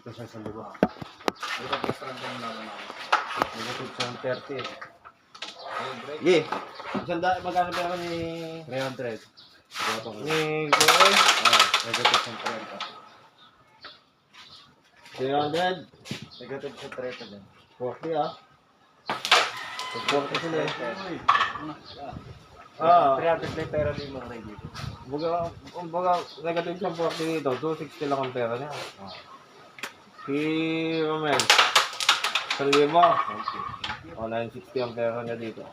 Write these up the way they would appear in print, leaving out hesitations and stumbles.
dito sa isang libo. Ito po sa random na naman. Negative sa 30. Ayun, break. Yeah. Magkano ba ako ni... 300. Ni Goy? Negative sa 30. 300. Negative sa 30 din. 40 ah. 40 sila eh. Ah, 300 na pera din mga dito. Kumbaga, negative siyang 40 dito. 260 lang ang pera niya. Si Romel. 3,000. O, 960 ang pera niya dito.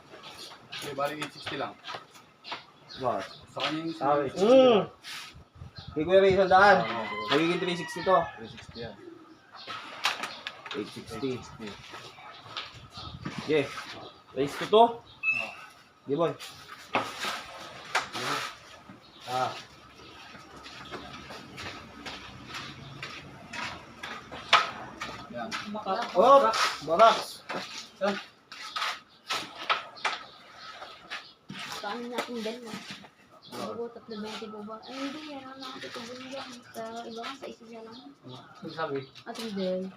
Okay, bali 860 lang. Bakit? Sa kanya yung Ah, Si Kuya Ray, 100. Nagiging 360 to. 360 yan. 860. Yeah. Raise ko to. Di boy. Ah. yan. Oh, baraks. Paano natin dalawa? Bago 320 po ba? Ay hindi, yan ang nakatutubon niya. Sa iba ka, sa isa niya lang. Sabi, At hindi.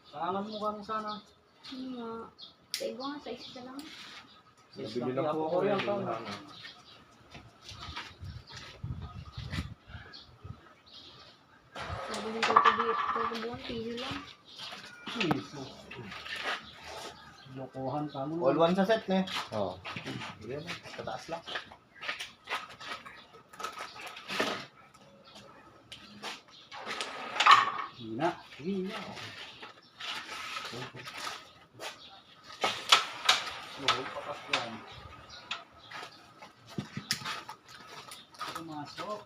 pangalan mo kami sana. Hindi nga. Sa iba nga, sa isa lang. Nabili lang po ako yan. Sabi ng tutubuan, piso lang. Lokohan ka mo. All one sa set ne. Oo. Yan, pataas lang. Hina. Hina. Papas yan. Pumasok.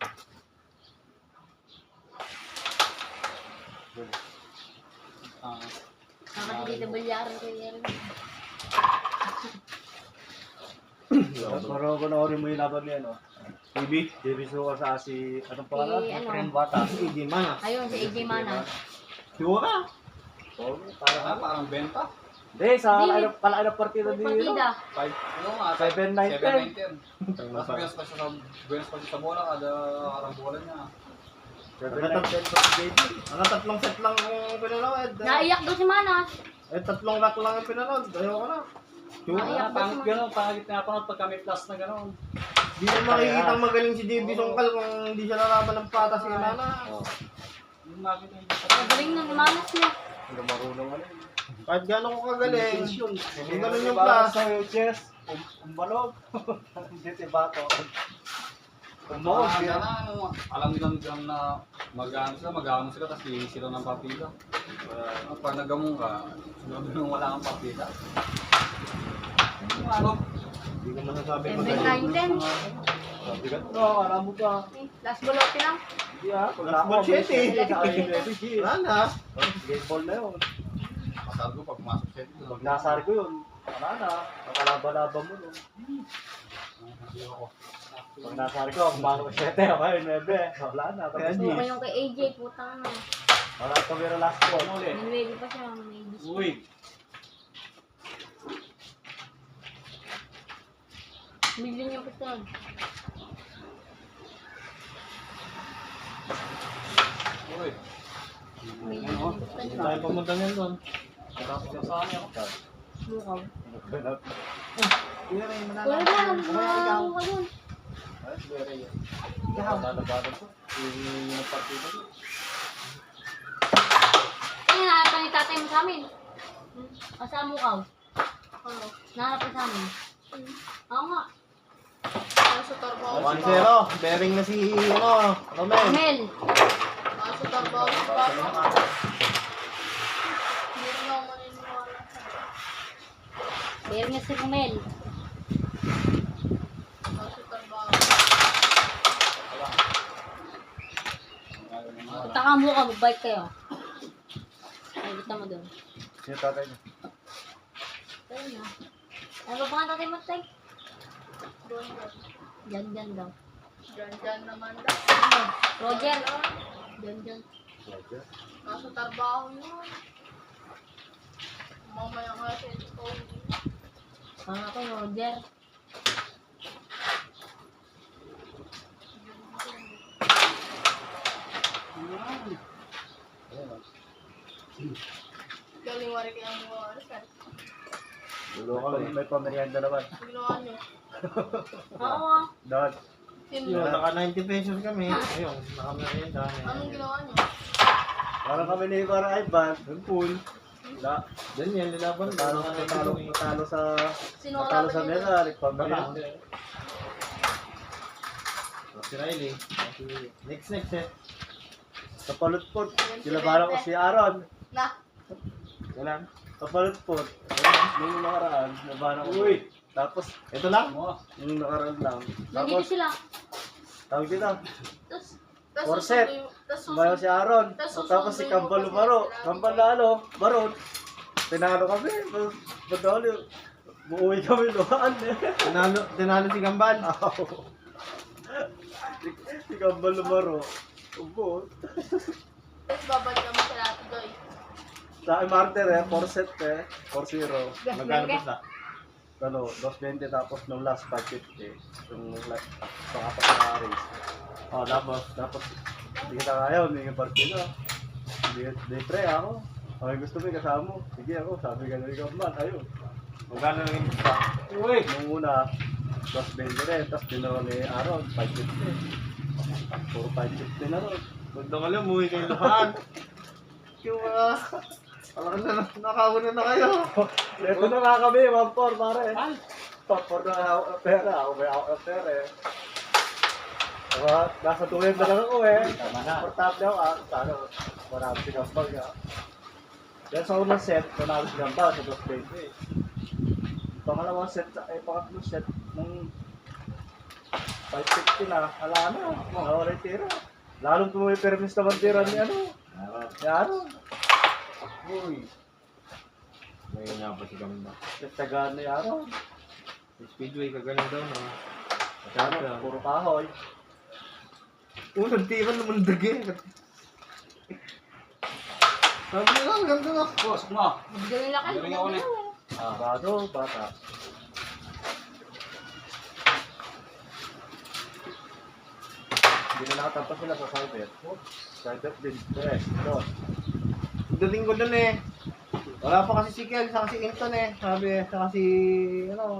Nakakadili na balyaran ko yan. Pero panoorin mo yung laban niya, no? TV? TV Suka sa si... Anong pangalan? Si ano? Friend Bata. Hindi man ah. Ayun, si AJ Mana. Sura. Parang benta. Hindi, sa kalaki na partida din yun. Partida. Ano nga? 7-9-10. 7-9-10. Mas buenas pa siya sa bola kada karang bola niya. 7-9-10 sa JB. Ano, tatlong set lang ang pinanood. Naiyak daw si Mana. Eh, tatlong rack lang ang pinanood. Ayoko na. Sura. Naiyak daw si Mana. Gano'n, pangit na panood pagka may plus na gano'n. Di na makikita magaling si JB Songkal kung hindi siya nalaban ng patas si Nana. Yung makita yung Magaling ng manas niya. Hindi marunong ano. Kahit gano'n ko kagaling. Hindi ganun yung Para plus. sa chess, umbalog. Hindi si Bato. Umbalog. Alam nilang dyan na mag-ano sila, tapos hihingi sila ng papila. Pag nagamong ka, sinabi nung wala kang papila. Ano? Hindi ko masasabi 7-9-10. Bigat ko, alam mo ka. Last bolote lang. Hindi ah. Bullshit eh. Wala na. Game ball na yun. Masarap ko pag pumasok siya dito. Pag nasar ko yun, wala na. Nakalaba-laba mo nun. Pag nasar ko, kumano ko 7, okay, 9. Wala na. Tapos Kaya Gusto ko yung kay AJ, putang na. wala pa meron last ball. Nanwede pa siya, may gusto. Uy! Million yung pistol. Uy! Million yung pistol. Hindi tayo pumunta niyan doon. Matapos na sa akin. Mukaw. Kuya Ray, Wala na, mukha dun. Lalabanan ko. Yung partida ko. Kaya nahanap pa ni tatay mo sa amin. Asa mukaw? Oo. Nahanap pa sa amin. Oo nga. 1-0. Bearing na si, Romel. Mel. Pero nga si Romel. Punta ka mukha, magbike kayo. Ay, kita mo doon. Sino tatay niya? Ayun na. Ano ba nga tatay mo, tay? Diyan daw. Diyan naman daw. Ano? Roger. Diyan. Nasa trabaho yun. Mamaya nga siya ito. Ano ako, Roger? Galing wari kaya mo oras ka. Dulo kami. May pamerienda naman. Ang ginawa nyo. Oo. Dahil, Sino? Yun, naka 90 pesos kami. Ayun, nakamerienda. Anong ginawa nyo? parang kami ni Ibarra Ivan. Yung pool. Na, Then yan, nilaban. natalo sa Sino natalo sa kalaban nyo? mesa. Nagpamerienda. Si Riley. Next eh. Sa palutpot, kinabahan ko si Aaron. Na. Wala. Sa palutpot, ayun, nung nakaraan, kinabahan ako. Uy. Tapos, Ito lang. nung nakaraan lang. Nandito Tapos, sila. tawag dito, Tapos, Corset. Bayo si Aaron. Tapos si Kambal Baro. Kambal na Baron. Tinalo kami. Madali. Buuwi kami luhaan eh. Tinalo si Gambal. Si Kambal Baro. Ubo. Tapos babalik kami sa lahat doy. Sa Marter eh, 4-set eh. 4-0. Magkano ba sa? Ano, 220 tapos nung last 550. Yung like, pangapat na race. Oh, tapos. Tapos, hindi kita kaya, hindi ka partida. Hindi pre ako. Okay, gusto mo kasama mo. Sige ako, sabi ka na ikaw man, ayun. Magkano lang yung isa? Uy! Nung una, plus 20 rin, tapos dinawa ni Aaron, 550. Puro 550 na ron. Banda ka lang, umuwi kayong luhaan. Yung alam na, nakauna na kayo. Ito na nga kami, 1-4 pare. 1-4 na ako ng pera, ako may ako ng pera eh. Nasa tuwid na lang ako eh. Tama na. Portable ako sana, marami si Gambal nga. Then sa unang set, marami si Gambal sa 220 eh. Pangalawang set, pangatlong set, nung 550 na, ala na, nawala yung tira. Lalong tumuwi permis naman tira ni ano, ni Aaron. Uy! Ngayon nga pa si Gambal. Nagtagaan ni Aaron. Speedway, kagaling daw, no? Aaron, puro kahoy. Unang tira naman dagi. Sabi nila, ang ganda na. Boss, mo. galing laki. Galing ako na. Bata. Hindi na nakatampas sila sa cyber. Cyber din, tres, dos. Dating ko dun eh. Wala pa kasi si Kel, saka si Inton eh. Sabi, saka si,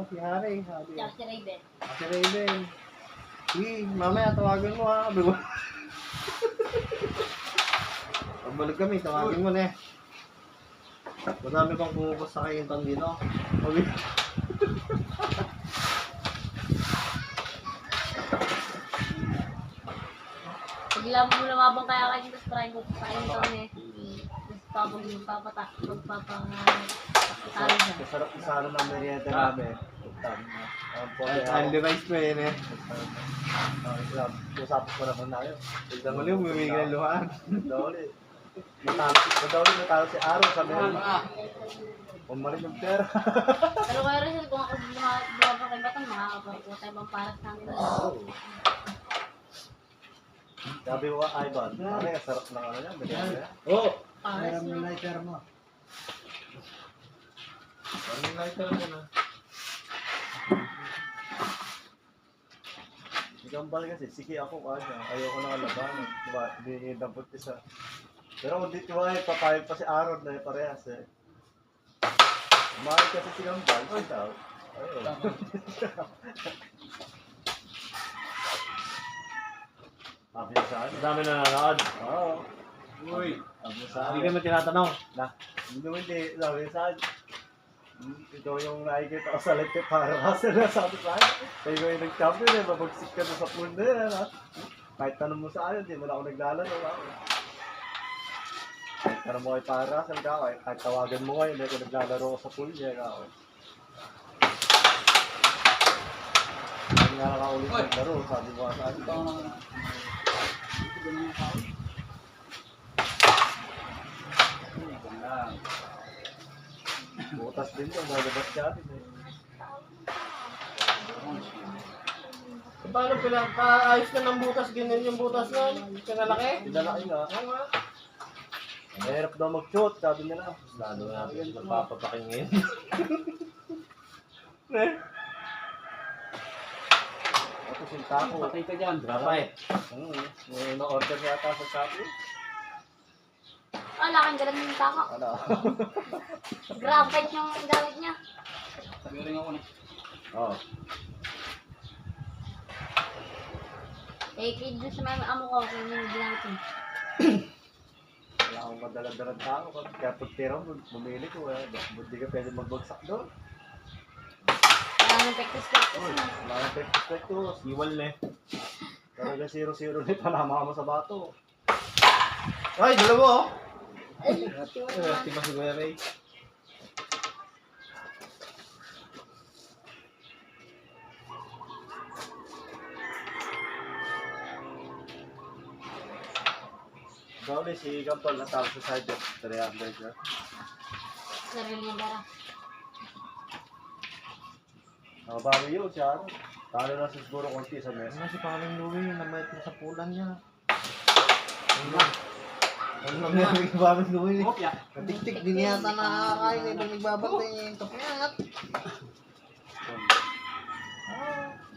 si Harry. Sabi, Tsaka si Raven. si Raven. Uy, mamaya tawagan mo ha. Sabi ko. Pagbalik kami, tawagin mo na eh. Madami pang pumupas sa kay Inton dito. Sabi, Pag lumabang kaya kayo, tapos try ko sa inyo kami. Tapos magpapatalo siya. Kasarap na sana ng merienda namin. Andy Rice pa yun eh. Usapos ko naman tayo. Tignan mo lang, umimigay ng luhaan. Madali. Natalo si Aaron sa merienda. Pumarin yung pera. Pero kayo rin, kung ako lumabang kay Batang, makakapagpo tayo bang paras namin. Sabi ko ka, Ivan, pare, sarap ng ano niya, merienda. Oo! Paras na. lighter mo. Parang lighter mo na. Gambal kasi, sige ako kanya, ayoko na kalabanan. Diba, hindi dampot isa. Pero kung dito ay papayag pa si Aaron na parehas eh. Mahal kasi si Gambal, sit out. Ayun. Sabi niya sa akin. Ang dami na nanonood. Oo. Uy. Sabi niya sa Hindi akin. ka mo tinatanong. Hindi. Sabi niya sa akin. Ikaw yung nakikita ko sa lente para kasi na sabi sa akin. Kaya ko yung nag-champion eh, mabagsik ka na sa pool na yan ha. Kahit tanong mo sa akin, hindi mo na ako naglalaro ha. Kahit tanong mo kay para, sabi ka kahit tawagan mo kayo, hindi ako naglalaro ko sa pool niya ka. Hindi nga nakaulit ng laro, sabi mo sa akin. Ito naman. Ito ganun yung tao. Lang. Butas din yung nalabas ka atin eh. Paano paayos ka ng butas? Ganyan yung butas nun? Pinalaki? Pinalaki nga. Mahirap daw mag-shoot, sabi nila. Lalo natin nagpapapakingin. Tapos yung taco. Patay ka dyan. Grapite. May na-order yata sa Shopee. Ano wala kang galang yung tama. Ano? Graphite yung gamit niya. Meron ako na. Oo. Eh, kaya doon sa may amo ko, kaya yung ginamit niya. Wala akong madalang-dalang tao. Kaya pag tira mo, bumili ko. Buti ka pwede magbagsak doon. Wala nang pektis-pektis na. Wala kang pektus-pektus. Iwal na eh. Talaga 0-0 na panama mo sa bato. Ay, dalawa oh. Ay, tiwan naman. Tiba si Kuya Ray. Dahil si Gampal natalo sa side of 300 na. Sarili niya bara. Nakabawi yun siya. Ano? Talo na siguro konti sa mesa. Ano si Paring Louie, namayat na sa pulan niya. Ano nangyari kay Paring Louie? Kopya. Natiktik din yata nakakain eh, pag nagbabantay yung kapyat.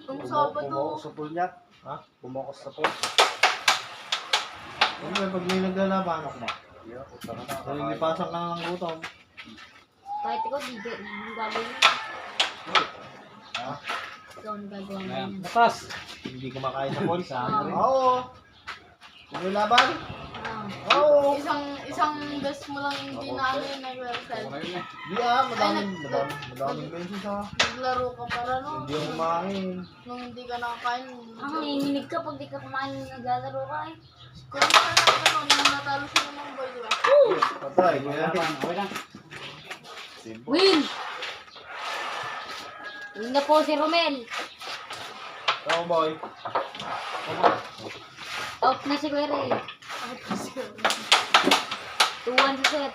Kung Sabado, Pumokos sa pool niya. Ha? Pumokos sa pool. Ano ba, pag may naglalaban, Yeah, puta na na. nalilipasan ka na ng gutom. Kahit ikaw, di yung gagawin mo. Ha? Ikaw ang gagawa mo Ayan. yan. Napas! Hindi kumakain sa polis ha? Oo. Oo! Kung may laban? Ah. Oo! isang best mo lang hindi na ano yung nag-website. Ako na yun eh. Di madaming beses ha. Naglaro ka para no? Hindi ako kumain. Nung hindi ka nakakain. Ang nanginginig ka pag di ka kumain naglalaro ka eh. Kung saan ano, nung natalo sila ng boy, di ba? Patay, kuya. Okay lang. Simbo. Win! Win na po si Romel. Oo boy. Out na si Kuya Ray. 2-1 sa set.